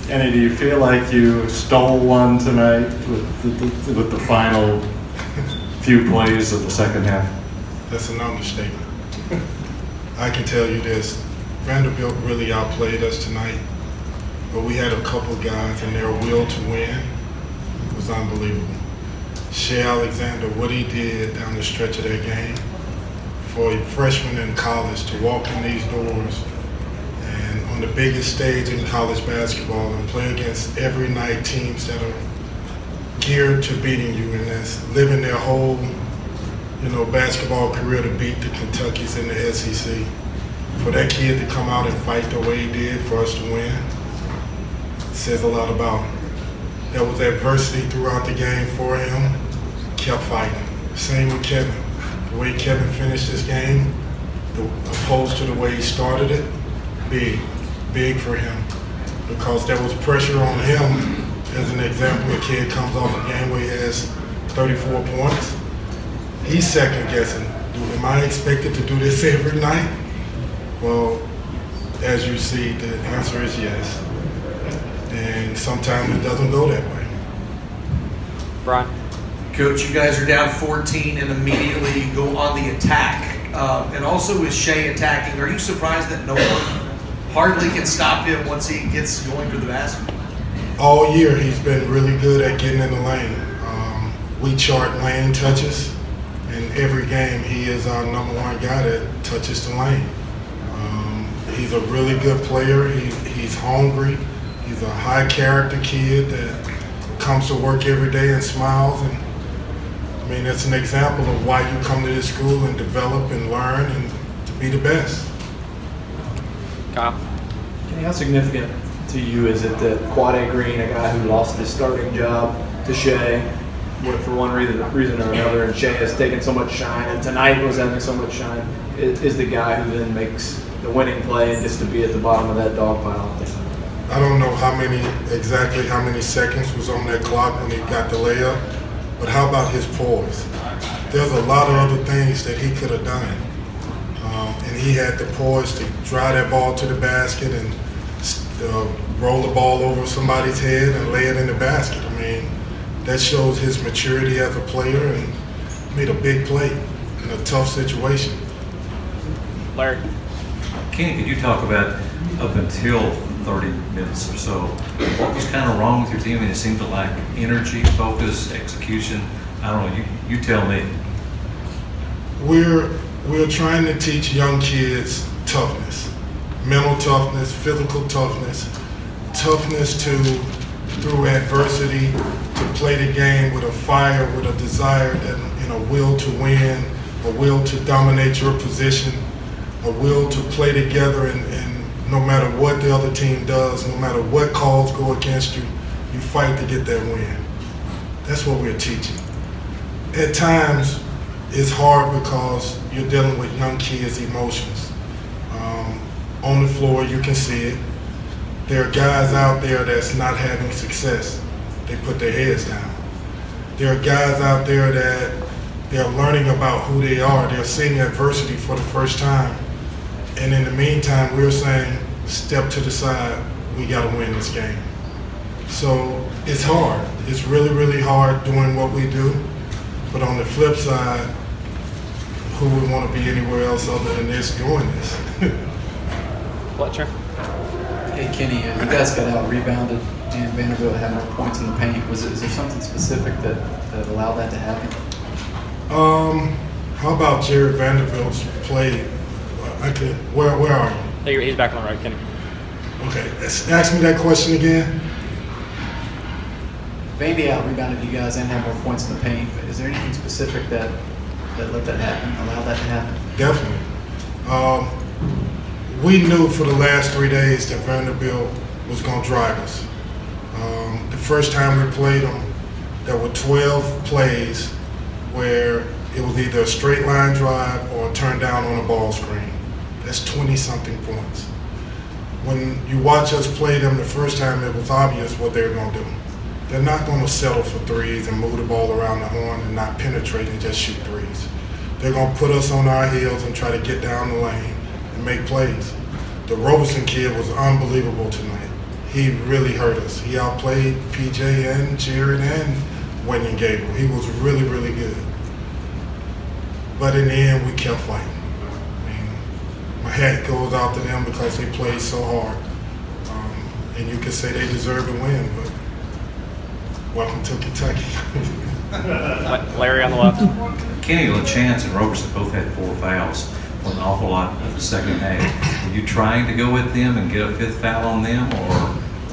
Kenny, do you feel like you stole one tonight with the final few plays of the second half? That's an understatement. I can tell you this, Vanderbilt really outplayed us tonight, but we had a couple guys and their will to win was unbelievable. Shea Alexander, what he did down the stretch of that game, for a freshman in college to walk in these doors and on the biggest stage in college basketball and play against every night teams that are geared to beating you and that's living their whole basketball career to beat the Kentuckys in the SEC. For that kid to come out and fight the way he did for us to win, it says a lot about him. There was adversity throughout the game for him, kept fighting. Same with Kevin. The way Kevin finished this game, opposed to the way he started it, big for him. Because there was pressure on him. As an example, a kid comes off a game where he has 34 points. He's second guessing. Am I expected to do this every night? Well, as you see, the answer is yes. And sometimes it doesn't go that way. Brian? Coach, you guys are down 14 and immediately you go on the attack. And also with Shea attacking, are you surprised that no one hardly can stop him once he gets going for the basket? All year he's been really good at getting in the lane. We chart lane touches. In every game, he is our #1 guy that touches the lane. He's a really good player. He's hungry. He's a high character kid that comes to work every day and smiles. And I mean, that's an example of why you come to this school and develop and learn and to be the best. Kyle? Kenny, how significant to you is it that Quade Green, a guy who lost his starting job to Shea, for one reason or another, and Shea has taken so much shine, and tonight was having so much shine, is the guy who then makes the winning play and gets to be at the bottom of that dog pile? I don't know exactly how many seconds was on that clock when he got the layup, but how about his poise? There's a lot of other things that he could have done, and he had the poise to drive that ball to the basket and roll the ball over somebody's head and lay it in the basket. I mean, that shows his maturity as a player and made a big play in a tough situation. Larry? Kenny, could you talk about up until 30 minutes or so, what was kind of wrong with your team? I mean, it seemed to lack energy, focus, execution. I don't know, you tell me. We're trying to teach young kids toughness, mental toughness, physical toughness, toughness through adversity, to play the game with a fire, with a desire and a will to win, a will to dominate your position, a will to play together and no matter what the other team does, no matter what calls go against you, you fight to get that win. That's what we're teaching. At times, it's hard because you're dealing with young kids' emotions. On the floor, you can see it. There are guys out there that's not having success. They put their heads down. There are guys out there that they're learning about who they are. They're seeing adversity for the first time. And in the meantime, we're saying, step to the side, we got to win this game. So it's hard. It's really, really hard doing what we do. But on the flip side, who would want to be anywhere else other than this doing this? Fletcher? Hey, Kenny, you guys got out-rebounded and Vanderbilt had more points in the paint. Is there something specific that allowed that to happen? How about Jared Vanderbilt's play? Where are you? He's back on the right, Kenny. Okay, ask me that question again. Vandy out-rebounded you guys and had more points in the paint. But is there anything specific that let that happen, allowed that to happen? Definitely. We knew for the last 3 days that Vanderbilt was going to drive us. The first time we played them, there were 12 plays where it was either a straight line drive or a turn down on a ball screen. That's 20-something points. When you watch us play them the first time, it was obvious what they were going to do. They're not going to settle for threes and move the ball around the horn and not penetrate and just shoot threes. They're going to put us on our heels and try to get down the lane and make plays. The Robeson kid was unbelievable tonight. he really hurt us. He outplayed PJ and Jared and Wendy Gable. He was really, really good. But in the end, we kept fighting. I mean, my hat goes out to them because they played so hard. And you could say they deserve to win, but welcome to Kentucky. Larry on the left. Kenny LaChance and Roberson both had 4 fouls for an awful lot of the second half. Were you trying to go with them and get a 5th foul on them,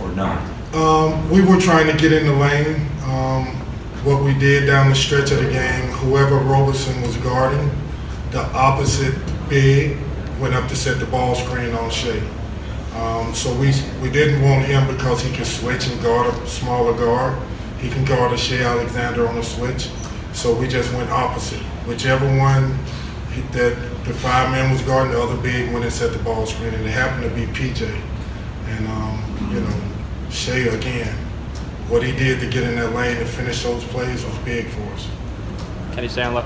or not? We were trying to get in the lane. What we did down the stretch of the game, whoever Roberson was guarding, the opposite big went up to set the ball screen on Shea. So we didn't want him because he could switch and guard a smaller guard. He can guard a Shea Alexander on a switch. So we just went opposite. Whichever one that the 5-man was guarding, the other big went and set the ball screen, and it happened to be PJ. And you know, Shea again, what he did to get in that lane and finish those plays was big for us. Can you stay on left?